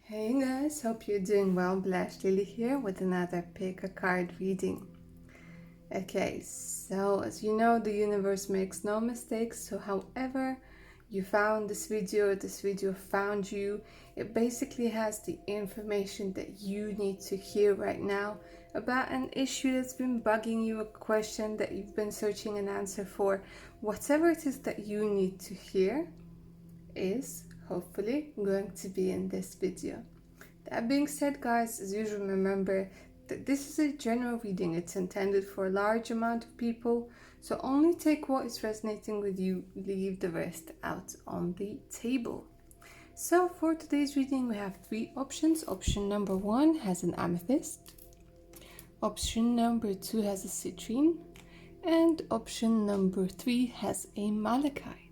Hey guys, hope you're doing well. Blessed Lily here with another pick a card reading. Okay, so as you know, the universe makes no mistakes. So however you found this video found you, it basically has the information that you need to hear right now about an issue that's been bugging you, a question that you've been searching an answer for. Whatever it is that you need to hear is hopefully going to be in this video. That being said, guys, as usual, remember that this is a general reading. It's intended for a large amount of people, so only take what is resonating with you, leave the rest out on the table. So for today's reading, we have three options. Option number 1 has an amethyst, option number 2 has a citrine, and option number 3 has a malachite.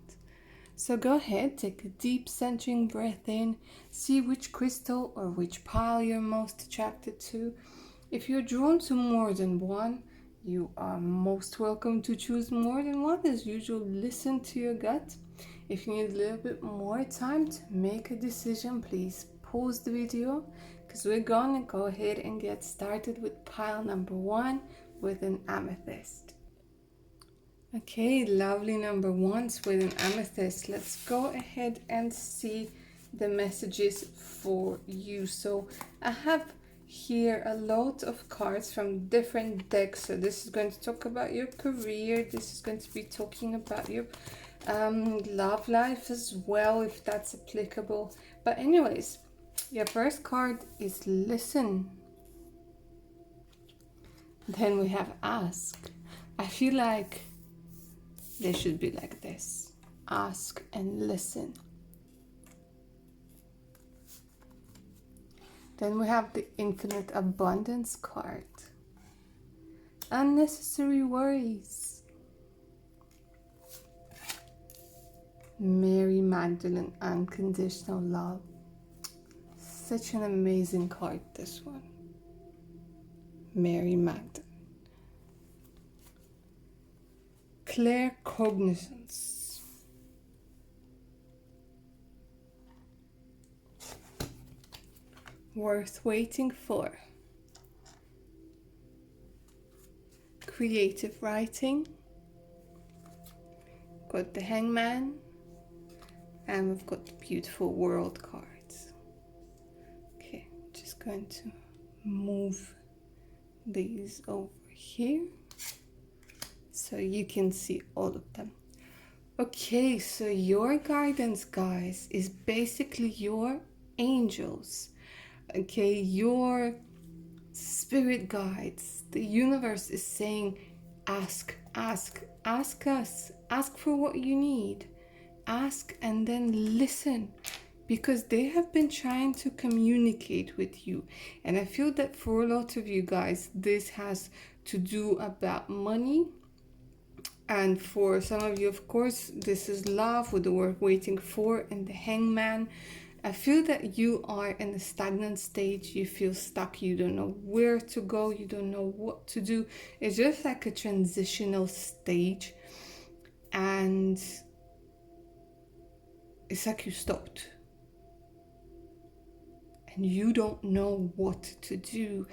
So go ahead, take a deep centering breath in, see which crystal or which pile you're most attracted to. If you're drawn to more than one, you are most welcome to choose more than one. As usual, listen to your gut. If you need a little bit more time to make a decision, please pause the video because we're gonna go ahead and get started with pile number 1 with an amethyst. Okay, lovely number 1s with an amethyst. Let's go ahead and see the messages for you. So I have here a lot of cards from different decks. So this is going to talk about your career. This is going to be talking about your love life as well, if that's applicable. But anyways, your first card is listen. Then we have ask. I feel like they should be like this: ask and listen. Then we have the infinite abundance card. Unnecessary worries. Mary Magdalene, unconditional love. Such an amazing card, this one. Mary Magdalene. Clear cognizance. Worth waiting for. Creative writing. Got the Hangman. And we've got the beautiful world cards. Okay, just going to move these over here so you can see all of them. Okay, so your guidance, guys, is basically your angels. Okay, your spirit guides. The universe is saying, ask us, ask for what you need. Ask and then listen, because they have been trying to communicate with you. And I feel that for a lot of you guys, this has to do about money. And for some of you, of course, this is love with the word waiting for and the Hangman. I feel that you are in a stagnant stage. You feel stuck. You don't know where to go. You don't know what to do. It's just like a transitional stage. And it's like you stopped. And you don't know what to do.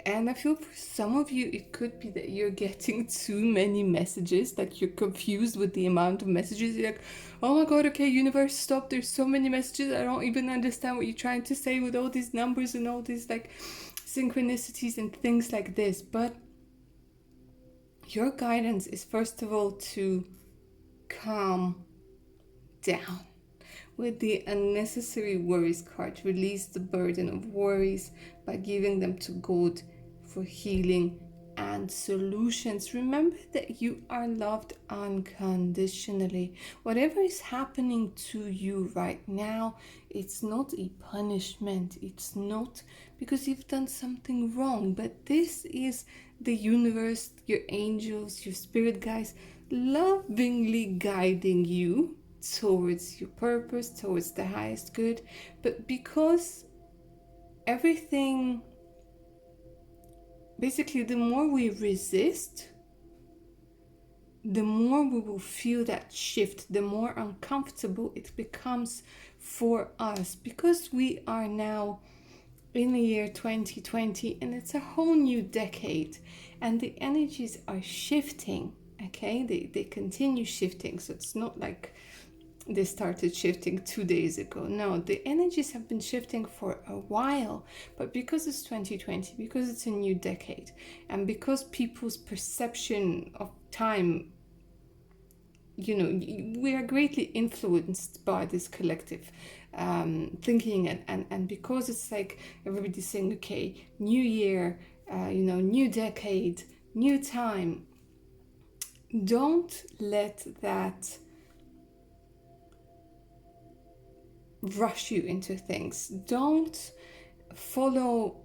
And I feel for some of you, it could be that you're getting too many messages, that you're confused with the amount of messages. You're like, oh my God, okay, universe, stop. There's so many messages. I don't even understand what you're trying to say with all these numbers and all these like synchronicities and things like this. But your guidance is first of all to calm down. With the unnecessary worries card, release the burden of worries by giving them to God for healing and solutions. Remember that you are loved unconditionally. Whatever is happening to you right now, it's not a punishment. It's not because you've done something wrong, but this is the universe, your angels, your spirit guides, lovingly guiding you towards your purpose, towards the highest good. But because everything, basically, the more we resist, the more we will feel that shift, the more uncomfortable it becomes for us, because we are now in the year 2020 and it's a whole new decade and the energies are shifting. Okay, they continue shifting, so it's not like they started shifting 2 days ago. No, the energies have been shifting for a while, but because it's 2020, because it's a new decade, and because people's perception of time, we are greatly influenced by this collective thinking, and because it's like everybody's saying, okay, new year, new decade, new time, don't let that rush you into things. Don't follow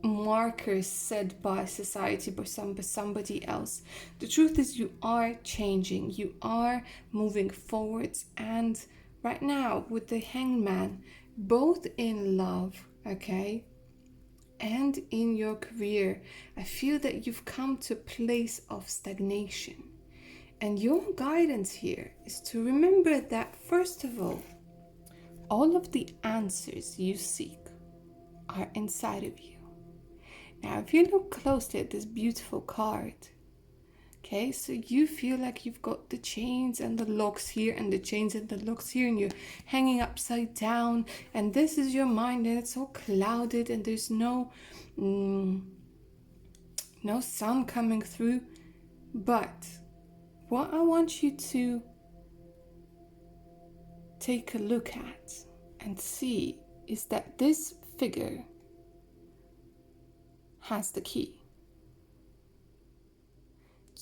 markers set by society, by somebody else. The truth is, you are changing, you are moving forwards, and right now with the Hangman, both in love, okay, and in your career, I feel that you've come to a place of stagnation. And your guidance here is to remember that, first of all of the answers you seek are inside of you. Now, if you look closely at this beautiful card, okay, so you feel like you've got the chains and the locks here and the chains and the locks here, and you're hanging upside down, and this is your mind, and it's all clouded, and there's no sun coming through. But what I want you to take a look at and see is that this figure has the key.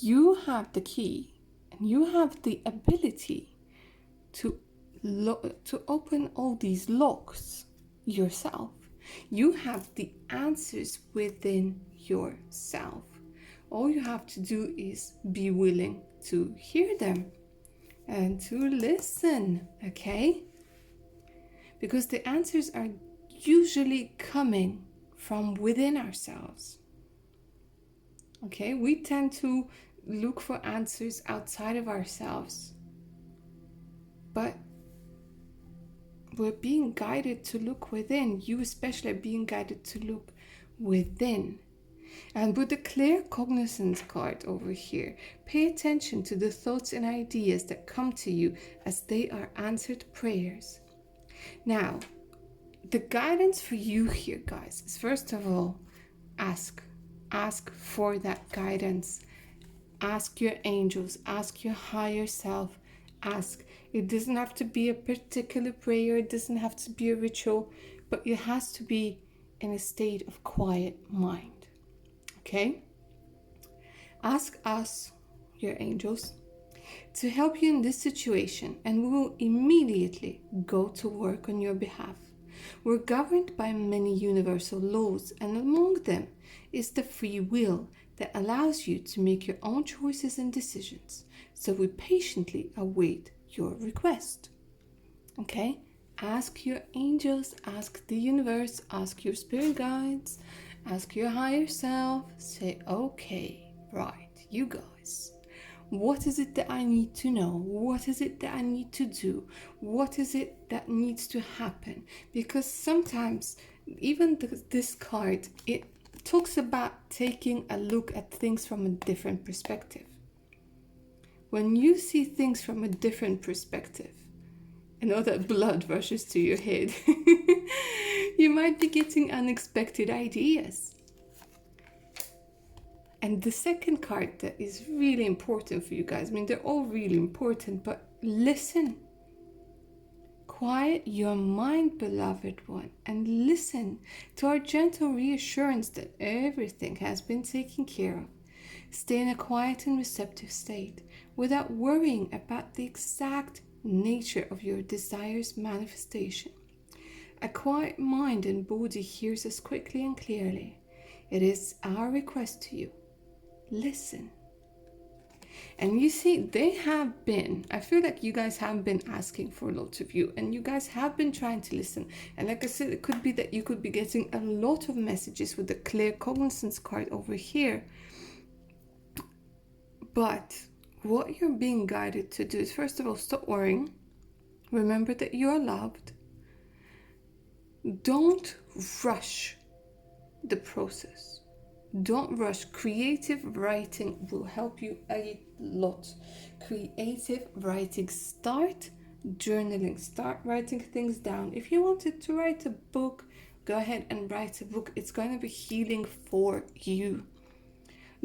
You have the key, and you have the ability to open all these locks yourself. You have the answers within yourself. All you have to do is be willing to hear them and to listen, okay? Because the answers are usually coming from within ourselves. Okay, we tend to look for answers outside of ourselves, but we're being guided to look within. You especially are being guided to look within. And with the clear cognizance card over here, pay attention to the thoughts and ideas that come to you as they are answered prayers. Now, the guidance for you here, guys, is first of all, ask for that guidance. Ask your angels, ask your higher self, ask. It doesn't have to be a particular prayer, it doesn't have to be a ritual, but it has to be in a state of quiet mind. Okay? Ask us, your angels, to help you in this situation, and we will immediately go to work on your behalf. We're governed by many universal laws, and among them is the free will that allows you to make your own choices and decisions. So we patiently await your request. Okay? Ask your angels, ask the universe, ask your spirit guides, ask your higher self. Say, okay, right, you guys, what is it that I need to know? What is it that I need to do? What is it that needs to happen? Because sometimes, even this card, it talks about taking a look at things from a different perspective. When you see things from a different perspective, and all that blood rushes to your head, you might be getting unexpected ideas. And the second card that is really important for you guys, I mean, they're all really important, but listen. Quiet your mind, beloved one, and listen to our gentle reassurance that everything has been taken care of. Stay in a quiet and receptive state without worrying about the exact nature of your desire's manifestation. A quiet mind and body hears us quickly and clearly. It is our request to you. Listen. And you see, I feel like you guys have been asking for a lot of you, and you guys have been trying to listen. And like I said, it could be that you could be getting a lot of messages with the clear cognizance card over here. But what you're being guided to do is, first of all, stop worrying. Remember that you're loved. Don't rush the process. Don't rush. Creative writing will help you a lot. Creative writing. Start journaling. Start writing things down. If you wanted to write a book, go ahead and write a book. It's going to be healing for you.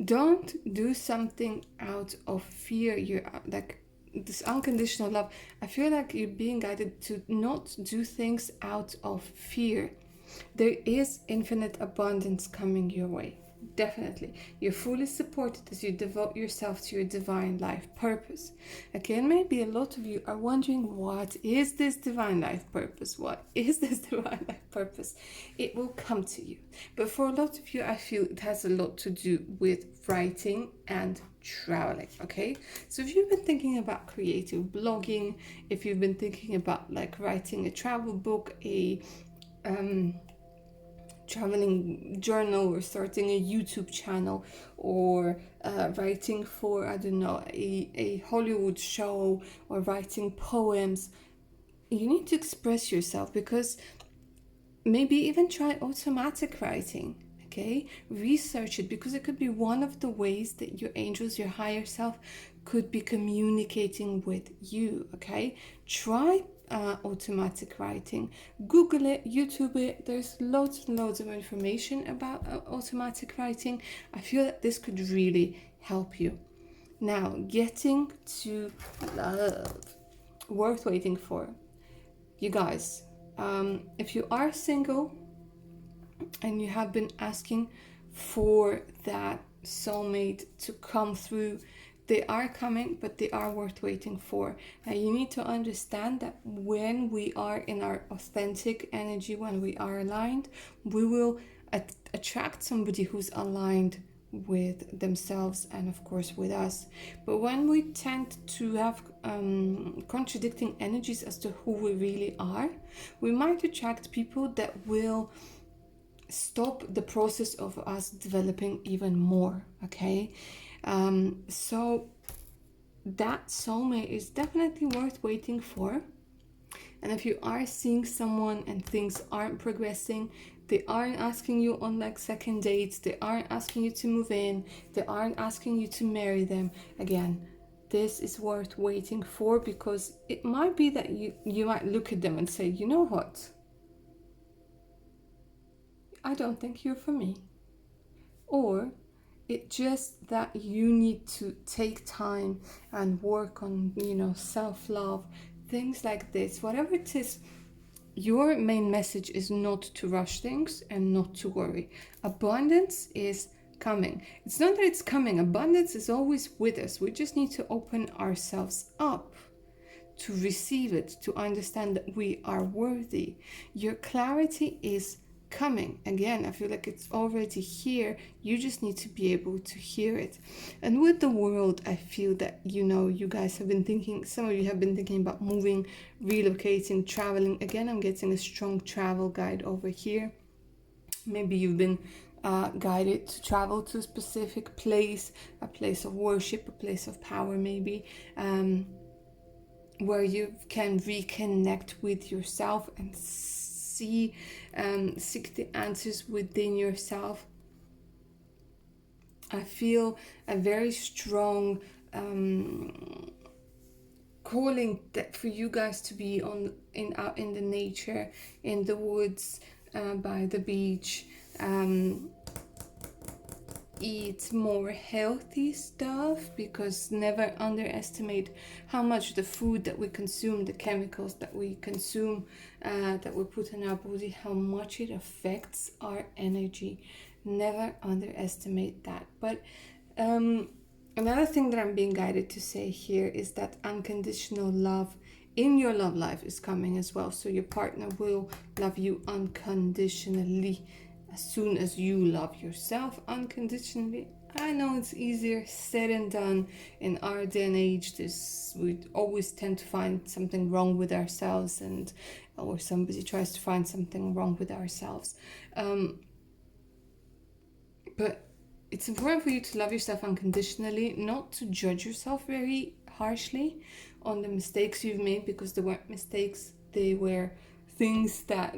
Don't do something out of fear. You're like this unconditional love. I feel like you're being guided to not do things out of fear. There is infinite abundance coming your way. Definitely. You're fully supported as you devote yourself to your divine life purpose. Okay, and maybe a lot of you are wondering, what is this divine life purpose? What is this divine life purpose? It will come to you. But for a lot of you, I feel it has a lot to do with writing and traveling. Okay, so if you've been thinking about creative blogging, if you've been thinking about like writing a travel book, a traveling journal, or starting a YouTube channel, or writing for, I don't know, a Hollywood show, or writing poems, you need to express yourself, because maybe even try automatic writing. Okay, research it, because it could be one of the ways that your angels, your higher self, could be communicating with you. Okay, try automatic writing. Google it, YouTube it. There's loads and loads of information about automatic writing. I feel that this could really help you. Now, getting to love, worth waiting for. You guys, if you are single and you have been asking for that soulmate to come through, they are coming, but they are worth waiting for. Now, you need to understand that when we are in our authentic energy, when we are aligned, we will attract somebody who's aligned with themselves and, of course, with us. But when we tend to have contradicting energies as to who we really are, we might attract people that will stop the process of us developing even more. Okay, so that soulmate is definitely worth waiting for. And if you are seeing someone and things aren't progressing, they aren't asking you on like second dates, they aren't asking you to move in, they aren't asking you to marry them, again, this is worth waiting for, because it might be that you might look at them and say, you know what, I don't think you're for me. Or it's just that you need to take time and work on, self-love, things like this. Whatever it is, your main message is not to rush things and not to worry. Abundance is coming. It's not that it's coming. Abundance is always with us. We just need to open ourselves up to receive it, to understand that we are worthy. Your clarity is coming. Again, I feel like it's already here. You just need to be able to hear it. And with the world, I feel that, you guys have been thinking, some of you have been thinking about moving, relocating, traveling. Again, I'm getting a strong travel guide over here. Maybe you've been guided to travel to a specific place, a place of worship, a place of power, maybe, where you can reconnect with yourself and seek the answers within yourself. I feel a very strong calling that for you guys to be out in the nature, in the woods, by the beach. Eat more healthy stuff, because never underestimate how much the food that we consume, the chemicals that we consume, that we put in our body, how much it affects our energy. Never underestimate that. But another thing that I'm being guided to say here is that unconditional love in your love life is coming as well. So your partner will love you unconditionally as soon as you love yourself unconditionally. I know it's easier said than done in our day and age. We always tend to find something wrong with ourselves, or somebody tries to find something wrong with ourselves. But it's important for you to love yourself unconditionally, not to judge yourself very harshly on the mistakes you've made, because they weren't mistakes, they were things that,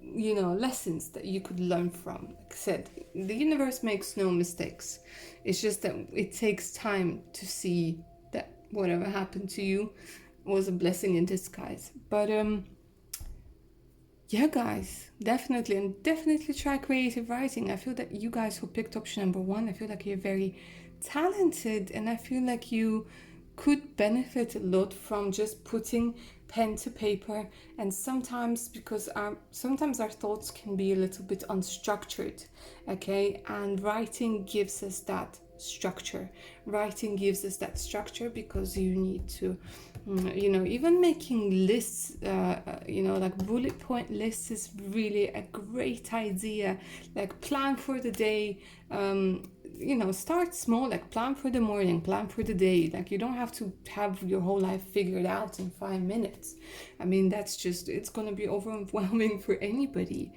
you know, lessons that you could learn from. Like I said, the universe makes no mistakes. It's just that it takes time to see that whatever happened to you was a blessing in disguise. But yeah, guys, definitely, and definitely try creative writing. I feel that you guys who picked option number one, I feel like you're very talented, and I feel like you could benefit a lot from just putting pen to paper. And sometimes, because sometimes our thoughts can be a little bit unstructured, okay, and writing gives us that structure. Writing gives us that structure because you need to, you know, even making lists, you know, like bullet point lists is really a great idea. Like plan for the day, you know, start small, like plan for the morning, plan for the day. Like you don't have to have your whole life figured out in 5 minutes. I mean, that's just, it's going to be overwhelming for anybody.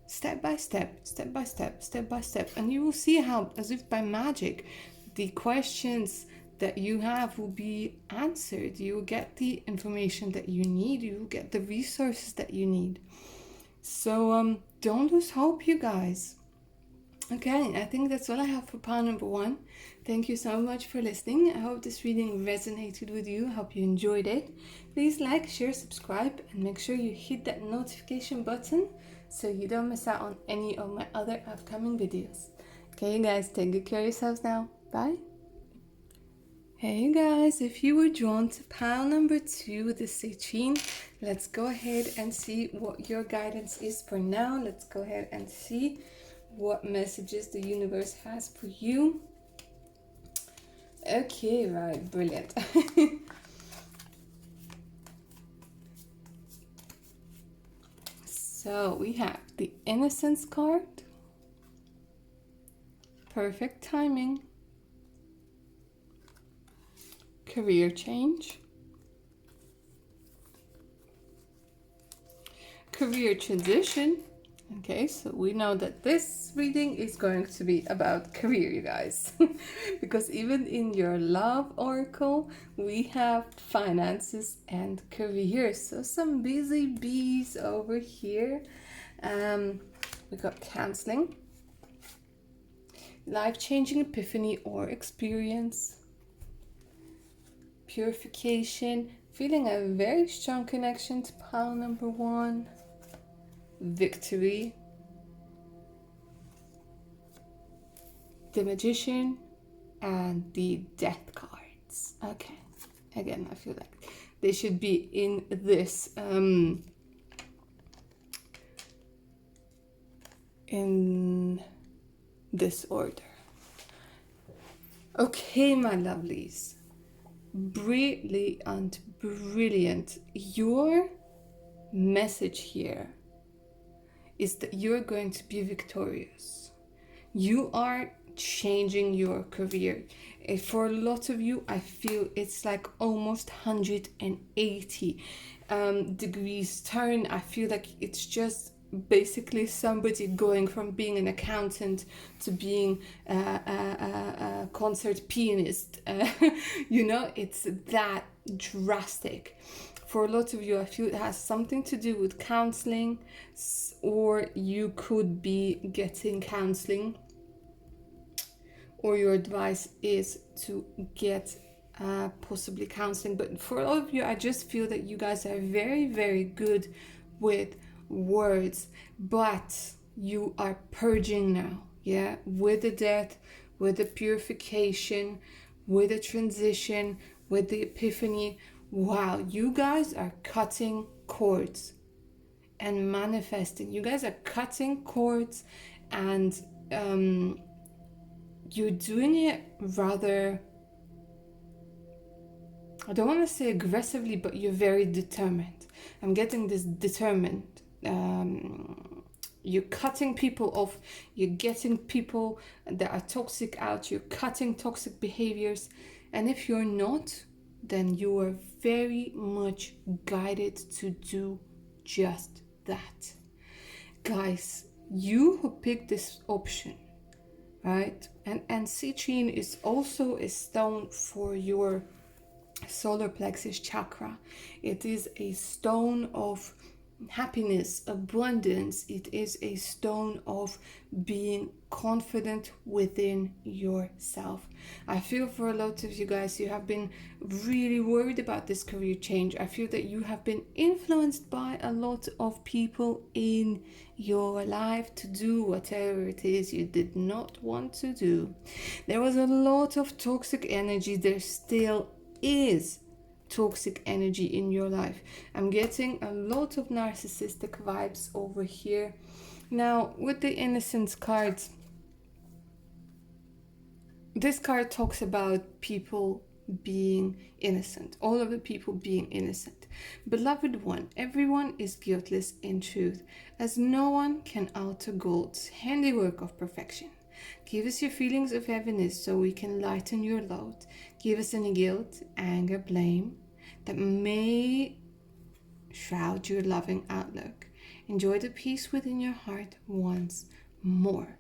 Step by step, step by step, step by step, and you will see how, as if by magic, the questions that you have will be answered. You will get the information that you need, you will get the resources that you need. So don't lose hope, you guys. Okay, I think that's all I have for pile number one. Thank you so much for listening. I hope this reading resonated with you. I hope you enjoyed it. Please like, share, subscribe, and make sure you hit that notification button so you don't miss out on any of my other upcoming videos. Okay, you guys, take good care of yourselves now. Bye. Hey guys, if you were drawn to pile number two with the citrine, let's go ahead and see what your guidance is for now. Let's go ahead and see what messages the universe has for you. Okay, right, brilliant. So we have the Innocence card, perfect timing, career change, career transition. Okay, so we know that this reading is going to be about career, you guys. Because even in your love oracle, we have finances and career. So some busy bees over here. We got counseling, life-changing epiphany or experience, purification, feeling a very strong connection to pile number one, victory, the Magician, and the Death cards. Okay, again, I feel like they should be in this order. Okay, my lovelies, brilliant, brilliant. Your message here is that you're going to be victorious. You are changing your career. For a lot of you, I feel it's like almost 180 degrees turn. I feel like it's just basically somebody going from being an accountant to being a concert pianist. You know, it's that drastic. For a lot of you, I feel it has something to do with counseling, or you could be getting counseling, or your advice is to get possibly counseling. But for all of you, I just feel that you guys are very, very good with words, but you are purging now, yeah, with the death, with the purification, with the transition, with the epiphany. Wow, you guys are cutting cords and manifesting. You guys are cutting cords, and you're doing it rather, I don't want to say aggressively, but you're very determined. I'm getting this determined. You're cutting people off. You're getting people that are toxic out. You're cutting toxic behaviors. And if you're not, then you are very much guided to do just that. Guys, you who picked this option, right? And citrine is also a stone for your solar plexus chakra. It is a stone of happiness, abundance. It is a stone of being confident within yourself. I feel for a lot of you guys, you have been really worried about this career change. I feel that you have been influenced by a lot of people in your life to do whatever it is you did not want to do. There was a lot of toxic energy. There still is toxic energy in your life. I'm getting a lot of narcissistic vibes over here. Now, with the innocence cards, this card talks about people being innocent, all of the people being innocent. Beloved one, everyone is guiltless in truth, as no one can alter God's handiwork of perfection. Give us your feelings of heaviness so we can lighten your load. Give us any guilt, anger, blame that may shroud your loving outlook. Enjoy the peace within your heart once more.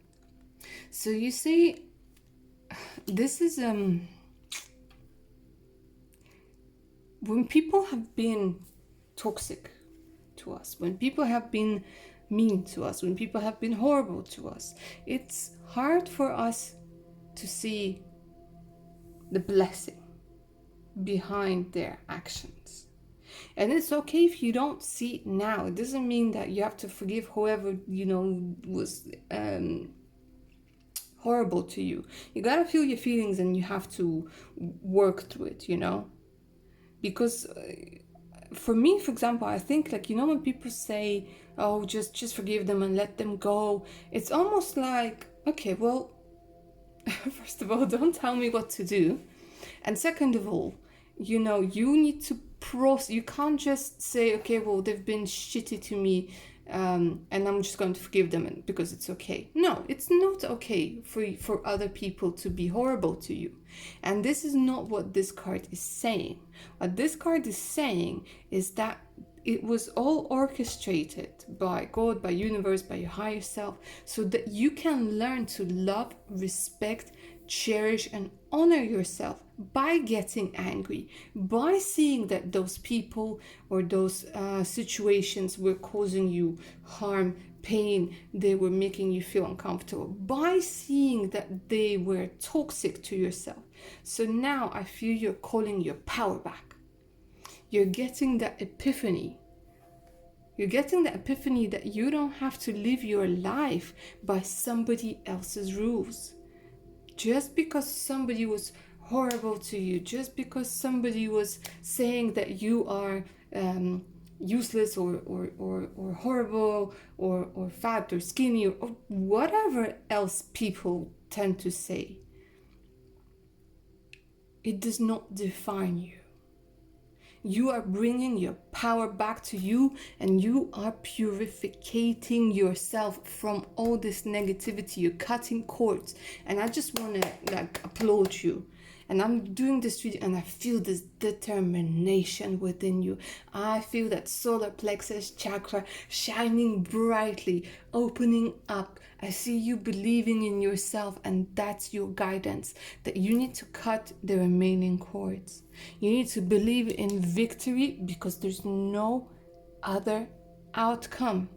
So you see, this is when people have been toxic to us, when people have been mean to us, when people have been horrible to us, it's hard for us to see the blessing behind their actions. And it's okay if you don't see it now. It doesn't mean that you have to forgive whoever, was horrible to you. You gotta feel your feelings and you have to work through it, because for me, for example, I think, like, when people say, oh, just forgive them and let them go, it's almost like, okay, well, first of all, don't tell me what to do, and second of all, you need to process. You can't just say, okay, well, they've been shitty to me, and I'm just going to forgive them because it's okay. No, it's not okay for other people to be horrible to you. And this is not what this card is saying. What this card is saying is that it was all orchestrated by God, by universe, by your higher self, so that you can learn to love, respect, cherish, and honor yourself by getting angry, by seeing that those people or those situations were causing you harm, pain, they were making you feel uncomfortable, by seeing that they were toxic to yourself. So now I feel you're calling your power back. You're getting that epiphany. You're getting the epiphany that you don't have to live your life by somebody else's rules. Just because somebody was horrible to you, just because somebody was saying that you are useless or horrible or fat or skinny or whatever else people tend to say, it does not define you. You are bringing your power back to you, and you are purificating yourself from all this negativity. You're cutting cords, and I just want to applaud you. And I'm doing this video and I feel this determination within you. I feel that solar plexus chakra shining brightly, opening up. I see you believing in yourself, and that's your guidance, that you need to cut the remaining cords. You need to believe in victory, because there's no other outcome.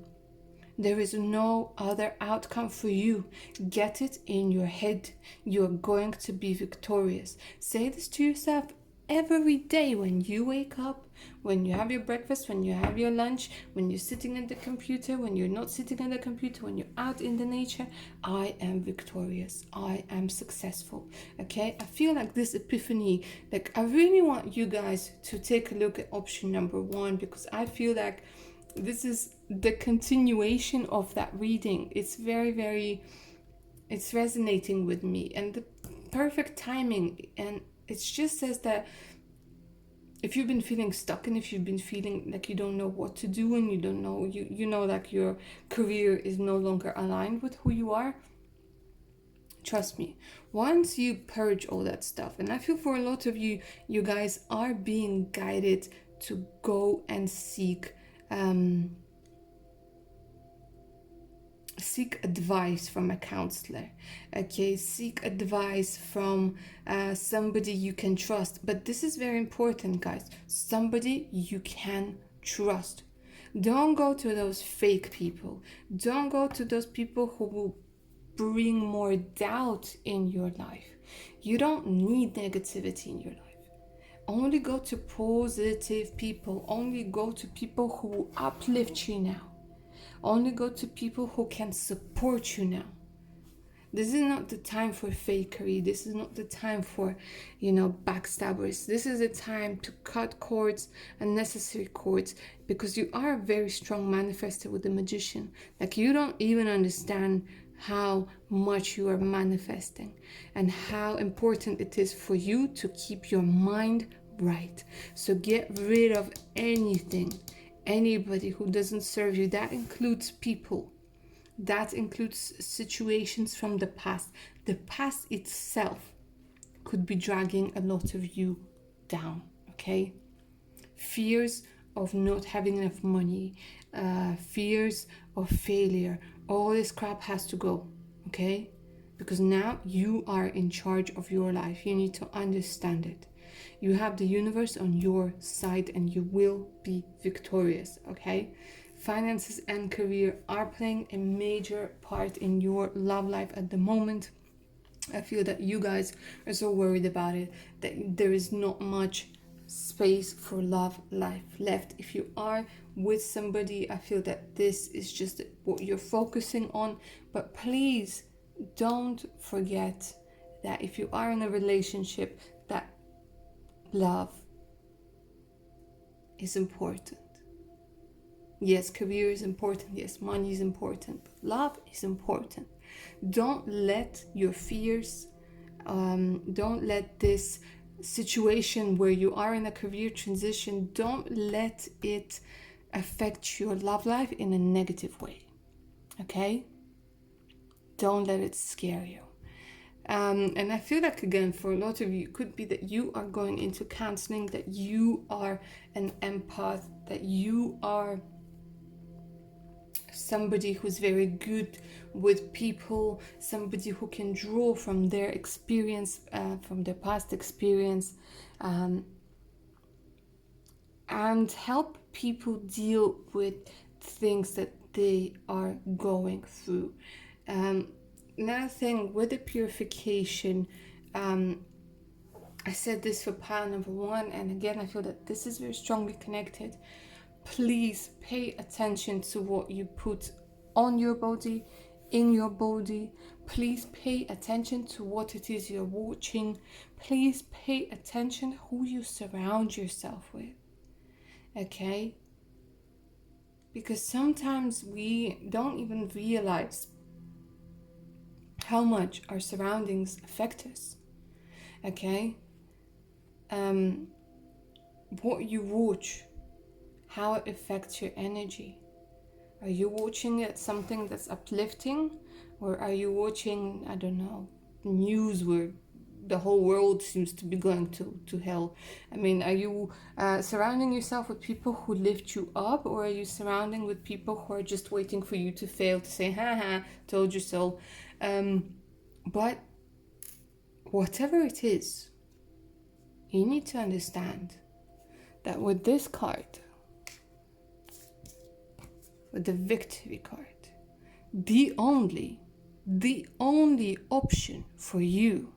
There is no other outcome for you. Get it in your head. You are going to be victorious. Say this to yourself every day when you wake up, when you have your breakfast, when you have your lunch, when you're sitting at the computer, when you're not sitting at the computer, when you're out in the nature. I am victorious. I am successful. Okay? I feel like this epiphany, like I really want you guys to take a look at option number 1, because I feel like this is the continuation of that reading. It's it's resonating with me, and the perfect timing. And it just says that if you've been feeling stuck, and if you've been feeling like you don't know what to do, and you don't know, you know, like your career is no longer aligned with who you are, trust me, once you purge all that stuff, and I feel for a lot of you guys are being guided to seek advice from a counselor. Okay, seek advice from somebody you can trust. But this is very important, guys. Somebody you can trust. Don't go to those fake people. Don't go to those people who will bring more doubt in your life. You don't need negativity in your life. Only go to positive people. Only go to people who will uplift you now. Only go to people who can support you now. This is not the time for fakery. This is not the time for, backstabbers. This is the time to cut cords, unnecessary cords, because you are a very strong manifester with the magician. Like, you don't even understand how much you are manifesting and how important it is for you to keep your mind right. So get rid of anything, anybody who doesn't serve you. That includes people. That includes situations from the past. The past itself could be dragging a lot of you down, okay? Fears of not having enough money, fears of failure, all this crap has to go, okay? Because now you are in charge of your life. You need to understand it. You have the universe on your side and you will be victorious, okay? Finances and career are playing a major part in your love life at the moment. I feel that you guys are so worried about it, that there is not much space for love life left. If you are with somebody, I feel that this is just what you're focusing on. But please don't forget that if you are in a relationship, that love is important. Yes, career is important. Yes, money is important. But love is important. Don't let your fears, don't let this situation where you are in a career transition, don't let it affect your love life in a negative way. Okay? Don't let it scare you. And I feel like, again, for a lot of you, it could be that you are going into counseling, that you are an empath, that you are somebody who's very good with people, somebody who can draw from their experience, from their past experience, and help people deal with things that they are going through. Another thing with the purification, I said this for pile number 1, and again, I feel that this is very strongly connected. Please pay attention to what you put on your body, in your body. Please pay attention to what it is you're watching. Please pay attention who you surround yourself with. Okay? Because sometimes we don't even realize how much our surroundings affect us. Okay? What you watch, how it affects your energy. Are you watching it something that's uplifting, or are you watching, I don't know, news where the whole world seems to be going to hell? I mean, are you surrounding yourself with people who lift you up, or are you surrounding with people who are just waiting for you to fail to say, haha, told you so? But whatever it is, you need to understand that with this card, with the victory card, the only option for you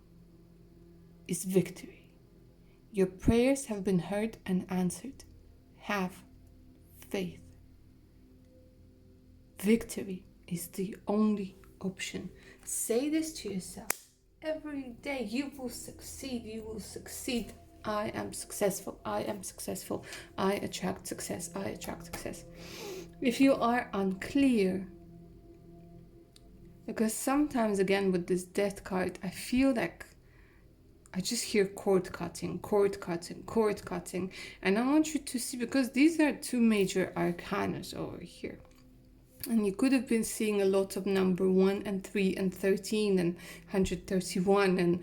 is victory. Your prayers have been heard and answered. Have faith. Victory is the only option. Say this to yourself every day. You will succeed. You will succeed. I am successful. I am successful. I attract success. I attract success. If you are unclear, because sometimes, again, with this death card, I feel like I just hear cord cutting, and I want you to see, because these are 2 major arcanas over here, and you could have been seeing a lot of number 1 and 3 and 13 and 131 and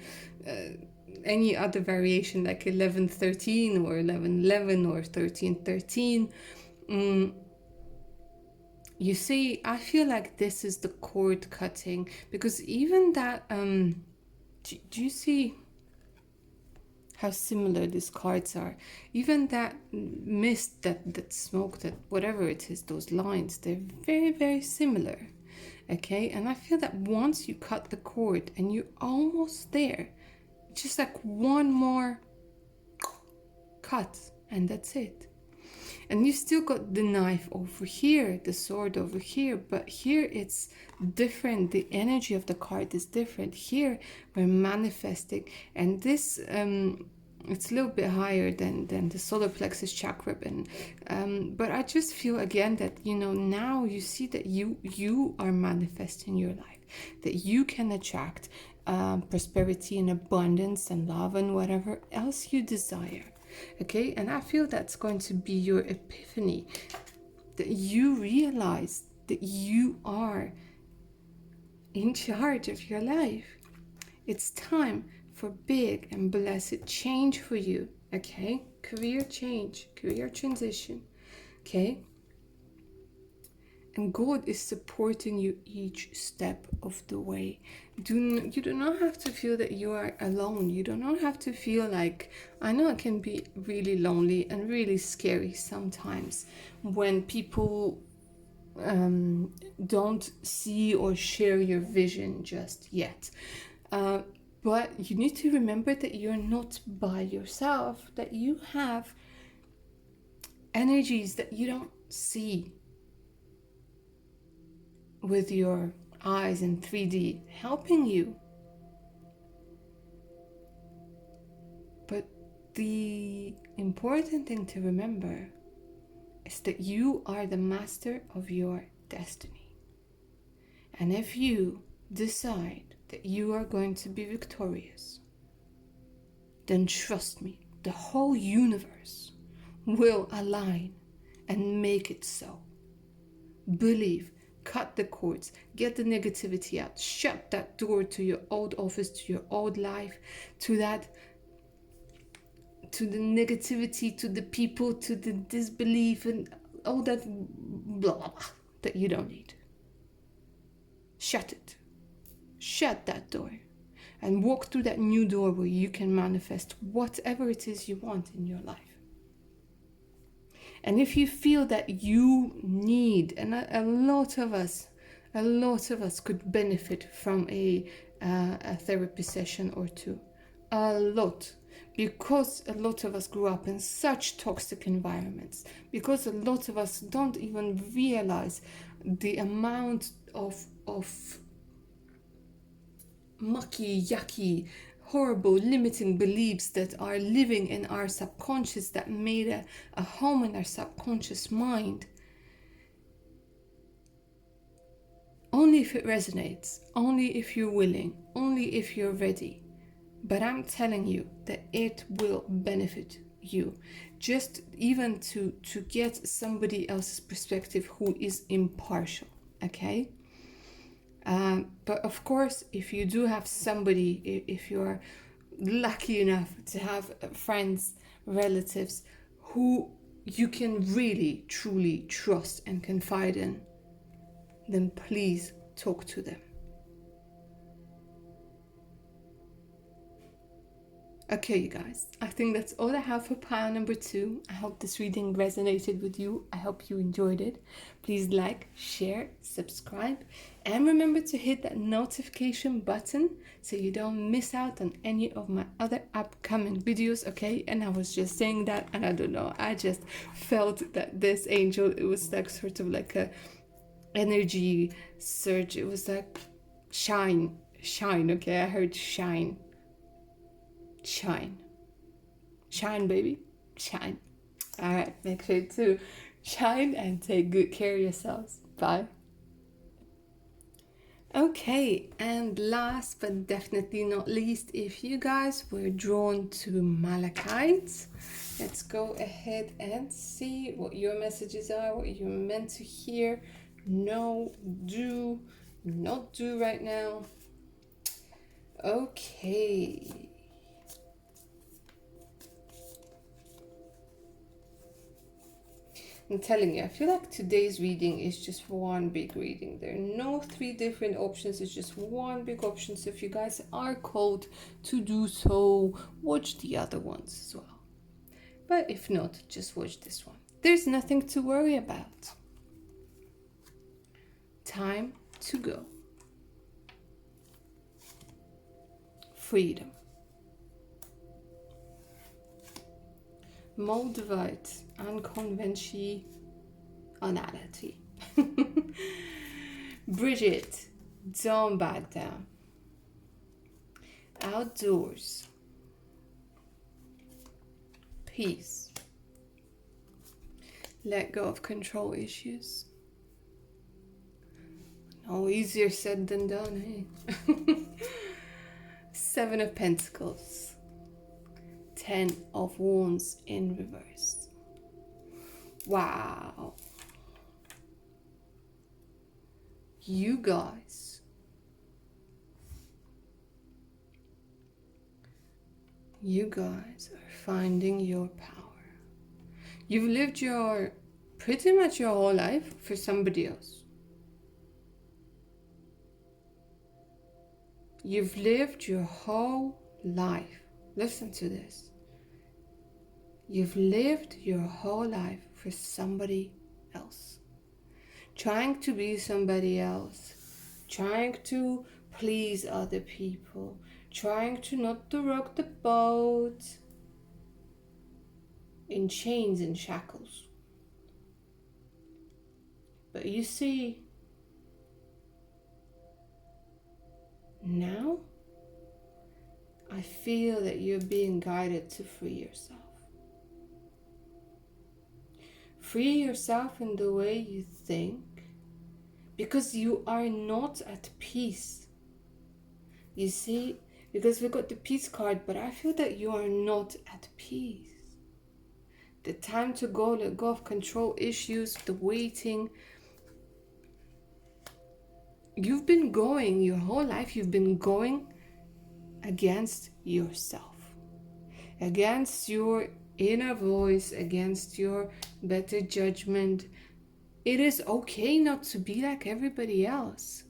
any other variation like 1113 or 1111 or 1313. You see, I feel like this is the cord cutting, because even that, do you see how similar these cards are? Even that mist, that smoke, that whatever it is, those lines, they're very, very similar. Okay, and I feel that once you cut the cord and you're almost there, just like one more cut, and that's it. And you still got the knife over here, the sword over here, but here it's different. The energy of the card is different. Here we're manifesting, and this it's a little bit higher than the solar plexus chakra, and but I just feel again that, you know, now you see that you are manifesting your life, that you can attract prosperity and abundance and love and whatever else you desire. Okay, and I feel that's going to be your epiphany, that you realize that you are in charge of your life. It's time for big and blessed change for you. Okay, career change, career transition. Okay, and God is supporting you each step of the way. You do not have to feel that you are alone. You do not have to feel like, I know it can be really lonely and really scary sometimes when people don't see or share your vision just yet. But you need to remember that you're not by yourself, that you have energies that you don't see with your eyes in 3D helping you. But the important thing to remember is that you are the master of your destiny. And if you decide that you are going to be victorious, then trust me, the whole universe will align and make it so. Believe. Cut the cords, get the negativity out, shut that door to your old office, to your old life, to the negativity, to the people, to the disbelief and all that blah, blah, blah that you don't need. Shut it. Shut that door and walk through that new door where you can manifest whatever it is you want in your life. And if you feel that you need, and a lot of us could benefit from a therapy session or two, a lot, because a lot of us grew up in such toxic environments, because a lot of us don't even realize the amount of mucky, yucky, horrible limiting beliefs that are living in our subconscious, that made a home in our subconscious mind. Only if it resonates, only if you're willing, only if you're ready. But I'm telling you that it will benefit you, just even to get somebody else's perspective who is impartial. Okay, but of course, if you do have somebody, if you're lucky enough to have friends, relatives who you can really truly trust and confide in, then please talk to them. Okay, you guys, I think that's all I have for pile number 2. I hope this reading resonated with you. I hope you enjoyed it. Please like, share, subscribe, and remember to hit that notification button so you don't miss out on any of my other upcoming videos, okay? And I was just saying that, and I don't know, I just felt that this angel, it was like sort of like a energy surge. It was like shine, okay? I heard shine. Shine, baby, shine. All right, make sure to shine and take good care of yourselves. Bye. Okay, and last but definitely not least, if you guys were drawn to Malachite, let's go ahead and see what your messages are, what you're meant to hear, know, do, not do right now. Okay. I'm telling you, I feel like today's reading is just one big reading. There are no three different options, it's just one big option. So if you guys are called to do so, watch the other ones as well. But if not, just watch this one. There's nothing to worry about. Time to go. Freedom. Moldweit, unconventionality. Bridget, don't back down. Outdoors. Peace. Let go of control issues. No, easier said than done, eh? 7 of Pentacles. 10 of Wands in reverse. Wow. You guys. You guys are finding your power. You've lived pretty much your whole life for somebody else. You've lived your whole life. Listen to this. You've lived your whole life for somebody else. Trying to be somebody else. Trying to please other people. Trying to not to rock the boat. In chains and shackles. But you see, now I feel that you're being guided to free yourself. Free yourself in the way you think, because you are not at peace. You see, because we got the peace card, but I feel that you are not at peace. The time to go, let go of control issues, the waiting. You've been going your whole life, you've been going against yourself, against your inner voice, against your better judgment. It is okay not to be like everybody else.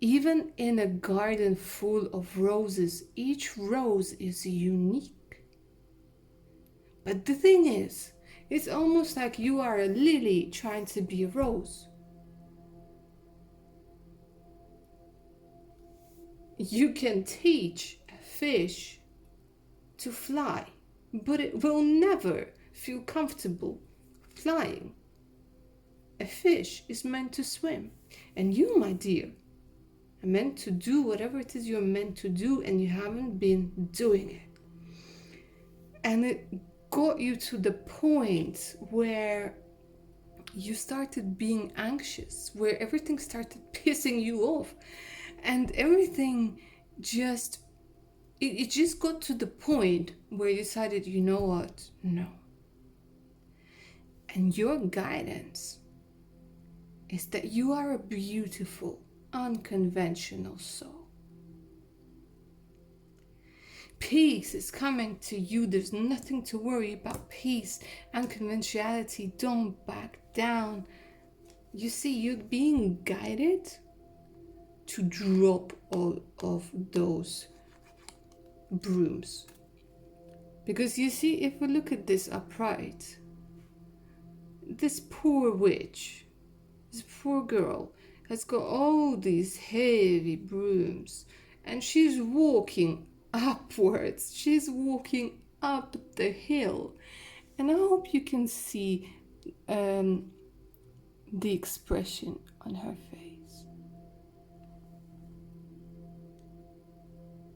Even in a garden full of roses, each rose is unique. But the thing is, it's almost like you are a lily trying to be a rose. You can teach a fish to fly, but it will never feel comfortable flying. A fish is meant to swim, and you, my dear, are meant to do whatever it is you're meant to do, and you haven't been doing it. And it got you to the point where you started being anxious, where everything started pissing you off, and everything just, it just got to the point where you decided, you know what, no. And your guidance is that you are a beautiful, unconventional soul. Peace is coming to you. There's nothing to worry about. Peace, unconventionality, don't back down. You see, you're being guided to drop all of those brooms. Because you see, if we look at this upright, this poor witch, this poor girl, has got all these heavy brooms, and she's walking upwards. She's walking up the hill, and I hope you can see the expression on her face.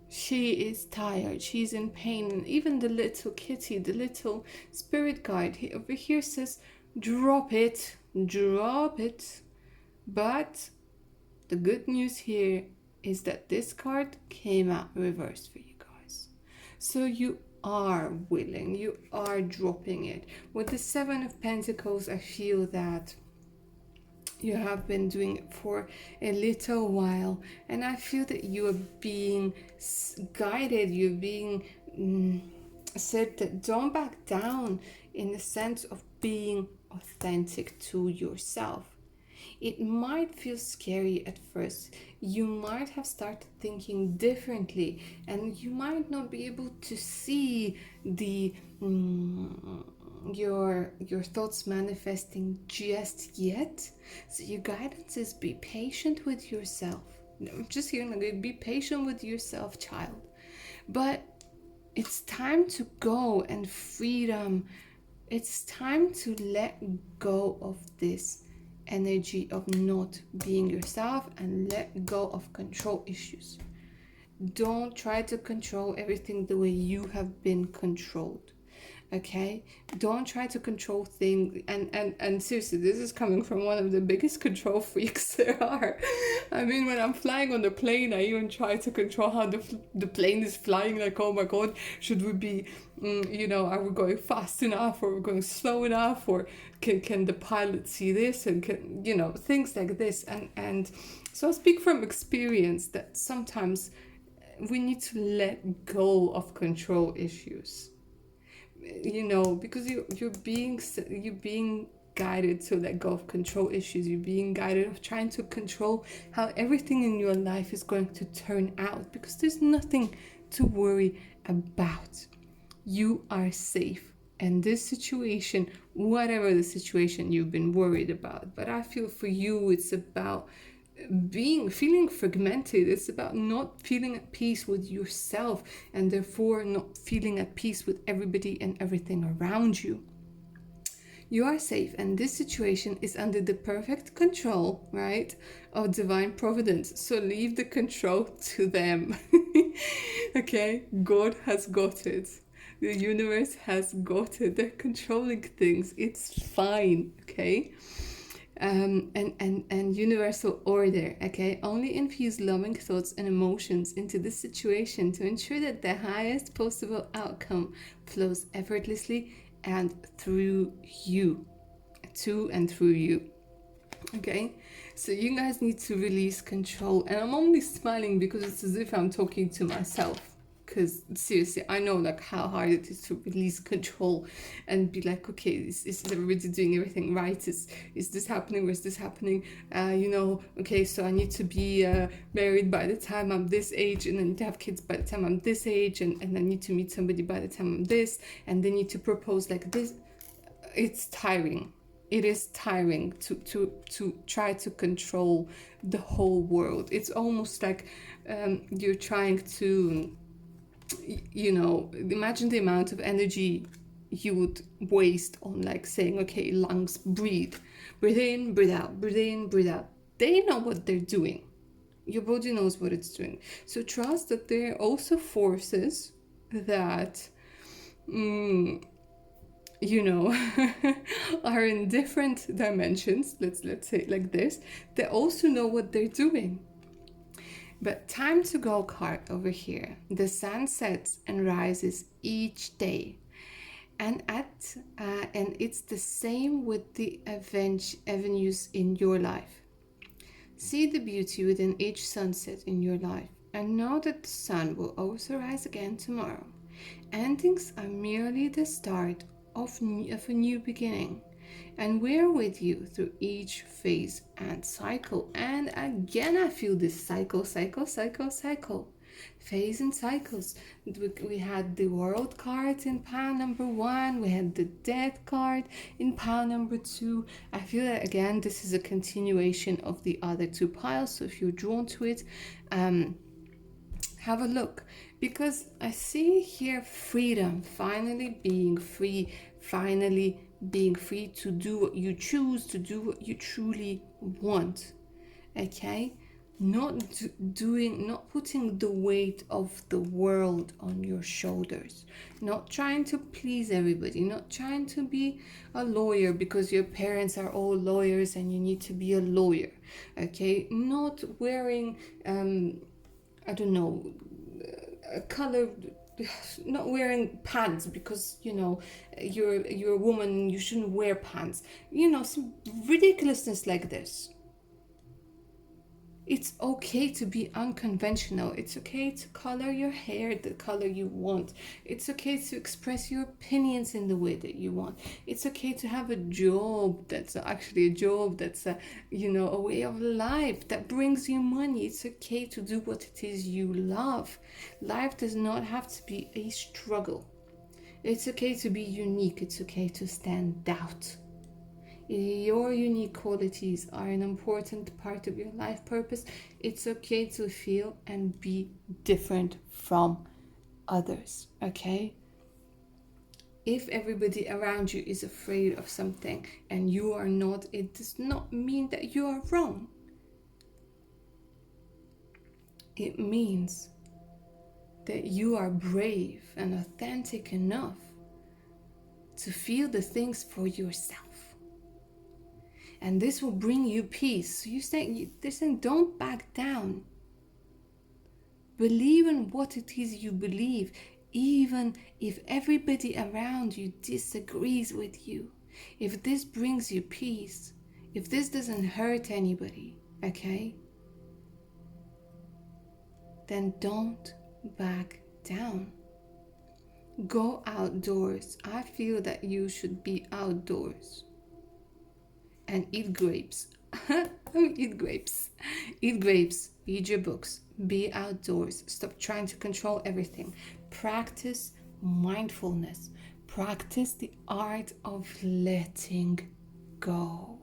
She is tired, she's in pain, and even the little kitty, the little spirit guide over here says, drop it, drop it. But the good news here is that this card came out reversed for you guys. So you are willing, you are dropping it. With the 7 of Pentacles, I feel that you have been doing it for a little while, and I feel that you are being guided, you're being said that don't back down in the sense of being authentic to yourself. It might feel scary at first. You might have started thinking differently, and you might not be able to see the your thoughts manifesting just yet. So your guidance is be patient with yourself. I'm just hearing like be patient with yourself, child. But it's time to go and freedom. It's time to let go of this energy of not being yourself and let go of control issues. Don't try to control everything the way you have been controlled. Okay, don't try to control things, and seriously, this is coming from one of the biggest control freaks there are. I mean, when I'm flying on the plane, I even try to control how the plane is flying, like, oh my god, should we be are we going fast enough, or are we going slow enough, or can the pilot see this, and can things like this. And so I speak from experience that sometimes we need to let go of control issues, because you're being guided to let go of control issues. You're being guided of trying to control how everything in your life is going to turn out, because there's nothing to worry about. You are safe, and this situation, whatever the situation you've been worried about, but I feel for you it's about feeling fragmented. It's about not feeling at peace with yourself, and therefore not feeling at peace with everybody and everything around you. You are safe, and this situation is under the perfect control, right, of divine providence. So leave the control to them. Okay, God has got it. The universe has got it. They're controlling things. It's fine. Okay. And universal order, okay? Only infuse loving thoughts and emotions into this situation to ensure that the highest possible outcome flows effortlessly and through you, to and through you, okay? So you guys need to release control, and I'm only smiling because it's as if I'm talking to myself. Because seriously, I know like how hard it is to release control and be like, okay, is everybody doing everything right? Is this happening, or is this happening? Okay, so I need to be married by the time I'm this age, and I need to have kids by the time I'm this age, and I need to meet somebody by the time I'm this, and they need to propose like this. It's tiring. It is tiring to try to control the whole world. It's almost like you're trying to imagine the amount of energy you would waste on like saying, okay, lungs, breathe in, breathe out, breathe in, breathe out. They know what they're doing. Your body knows what it's doing. So trust that there are also forces that are in different dimensions. Let's say it like this. They also know what they're doing. But time to go card over here. The sun sets and rises each day. And it's the same with the avenues in your life. See the beauty within each sunset in your life, and know that the sun will also rise again tomorrow. Endings are merely the start of a new beginning. And we're with you through each phase and cycle. And again, I feel this cycle. Phase and cycles. We had the world card in pile number 1. We had the death card in pile number 2. I feel that, again, this is a continuation of the other 2 piles. So if you're drawn to it, have a look. Because I see here freedom, finally being free, finally being free to do what you choose, to do what you truly want. Okay? Not putting the weight of the world on your shoulders, not trying to please everybody, not trying to be a lawyer because your parents are all lawyers and you need to be a lawyer. Okay? Not wearing not wearing pants because you're a woman and you shouldn't wear pants, some ridiculousness like this. It's okay to be unconventional. It's okay to color your hair the color you want. It's okay to express your opinions in the way that you want. It's okay to have a job that's actually a job that's a way of life that brings you money. It's okay to do what it is you love. Life does not have to be a struggle. It's okay to be unique. It's okay to stand out. Your unique qualities are an important part of your life purpose. It's okay to feel and be different from others, okay? If everybody around you is afraid of something and you are not, it does not mean that you are wrong. It means that you are brave and authentic enough to feel the things for yourself. And this will bring you peace. So they're saying don't back down. Believe in what it is you believe, even if everybody around you disagrees with you. If this brings you peace, if this doesn't hurt anybody, okay? Then don't back down. Go outdoors. I feel that you should be outdoors and eat grapes. Eat grapes. Eat grapes. Read your books. Be outdoors. Stop trying to control everything. Practice mindfulness. Practice the art of letting go.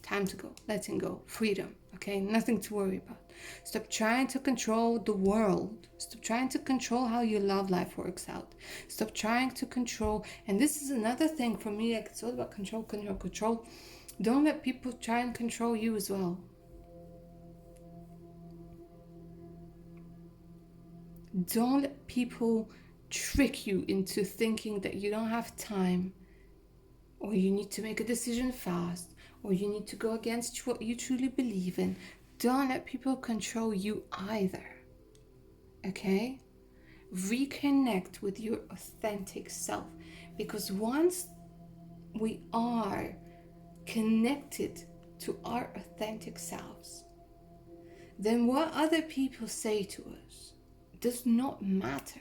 Time to go. Letting go. Freedom. Okay? Nothing to worry about. Stop trying to control the world. Stop trying to control how your love life works out. Stop trying to control. And this is another thing for me. Like, it's all about control, control, control. Don't let people try and control you as well. Don't let people trick you into thinking that you don't have time, or you need to make a decision fast, or you need to go against what you truly believe in. Don't let people control you either. Okay? Reconnect with your authentic self, because once we are connected to our authentic selves, then what other people say to us does not matter.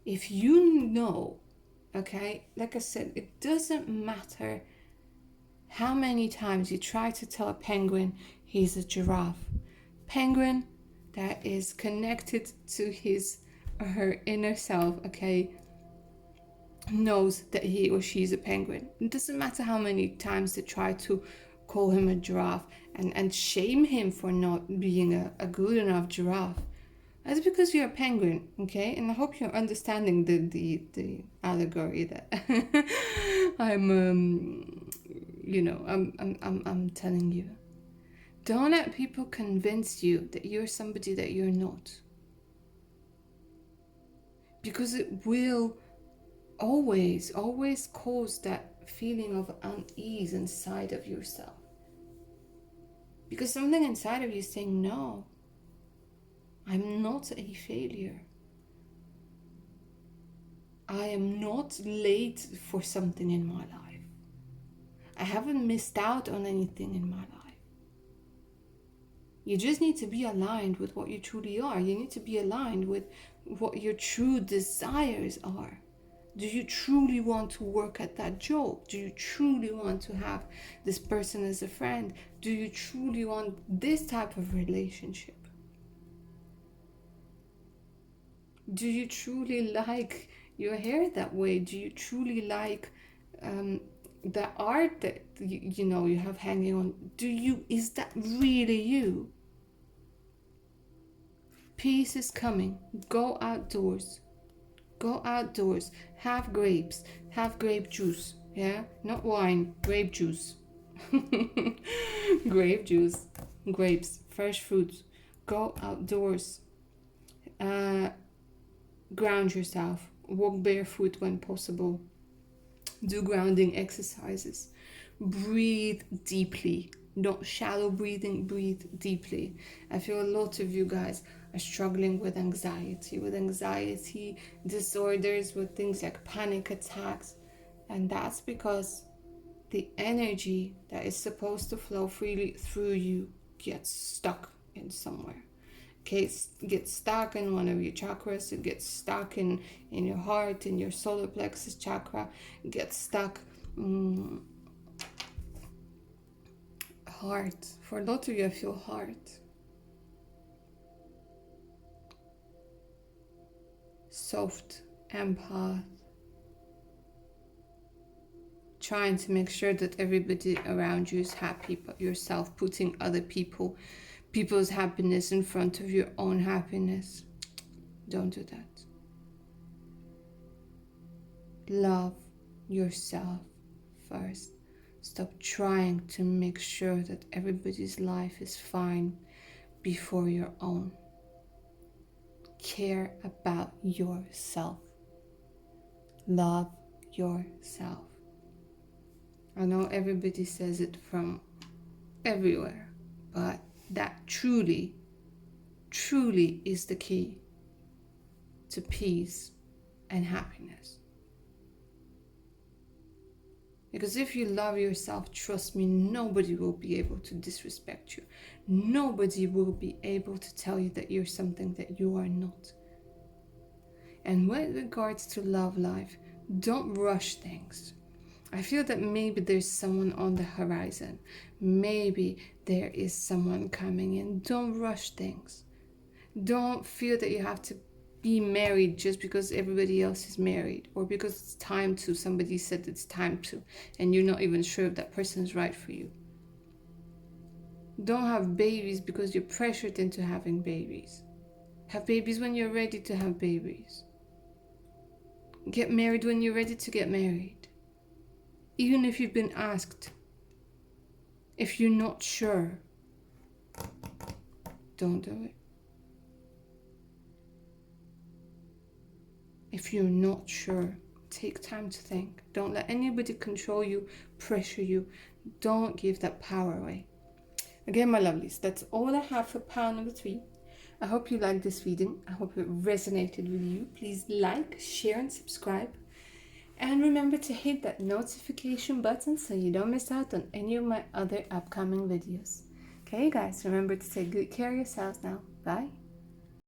If you know, okay, like I said, it doesn't matter how many times you try to tell a penguin he's a giraffe. Penguin that is connected to his or her inner self, okay, knows that he or she is a penguin. It doesn't matter how many times they try to call him a giraffe and shame him for not being a good enough giraffe. That's because you're a penguin, okay? And I hope you're understanding the allegory that I'm telling you. Don't let people convince you that you're somebody that you're not, because it will always cause that feeling of unease inside of yourself, because something inside of you is saying, no, I'm not a failure. I am not late for something in my life. I haven't missed out on anything in my life. You just need to be aligned with what you truly are. You need to be aligned with what your true desires are. Do you truly want to work at that job? Do you truly want to have this person as a friend? Do you truly want this type of relationship? Do you truly like your hair that way? Do you truly like the art that you have hanging on? Is that really you? Peace is coming. Go outdoors. Go outdoors. Have grapes. Have grape juice. Yeah? Not wine. Grape juice. Grape juice. Grapes. Fresh fruits. Go outdoors. Ground yourself. Walk barefoot when possible. Do grounding exercises. Breathe deeply. Not shallow breathing, breathe deeply. I feel a lot of you guys are struggling with anxiety disorders, with things like panic attacks. And that's because the energy that is supposed to flow freely through you gets stuck in somewhere. Okay, get stuck in one of your chakras, it gets stuck in your heart, in your solar plexus chakra, get stuck heart. For a lot of you, I feel heart. Soft empath. Trying to make sure that everybody around you is happy but yourself, putting other people's happiness in front of your own happiness. Don't do that. Love yourself first. Stop trying to make sure that everybody's life is fine before your own. Care about yourself. Love yourself. I know everybody says it from everywhere, but that truly, truly is the key to peace and happiness. Because if you love yourself, trust me, nobody will be able to disrespect you. Nobody will be able to tell you that you're something that you are not. And with regards to love life, don't rush things. I feel that maybe there's someone on the horizon. Maybe there is someone coming in. Don't rush things. Don't feel that you have to be married just because everybody else is married, or because it's time to. Somebody said it's time to, and you're not even sure if that person is right for you. Don't have babies because you're pressured into having babies. Have babies when you're ready to have babies. Get married when you're ready to get married. Even if you've been asked. If you're not sure, don't do it. If you're not sure, take time to think. Don't let anybody control you, pressure you. Don't give that power away. Again, my lovelies, that's all I have for pile number 3. I hope you liked this reading. I hope it resonated with you. Please like, share, and subscribe. And remember to hit that notification button so you don't miss out on any of my other upcoming videos. Okay, guys, remember to take good care of yourselves now. Bye.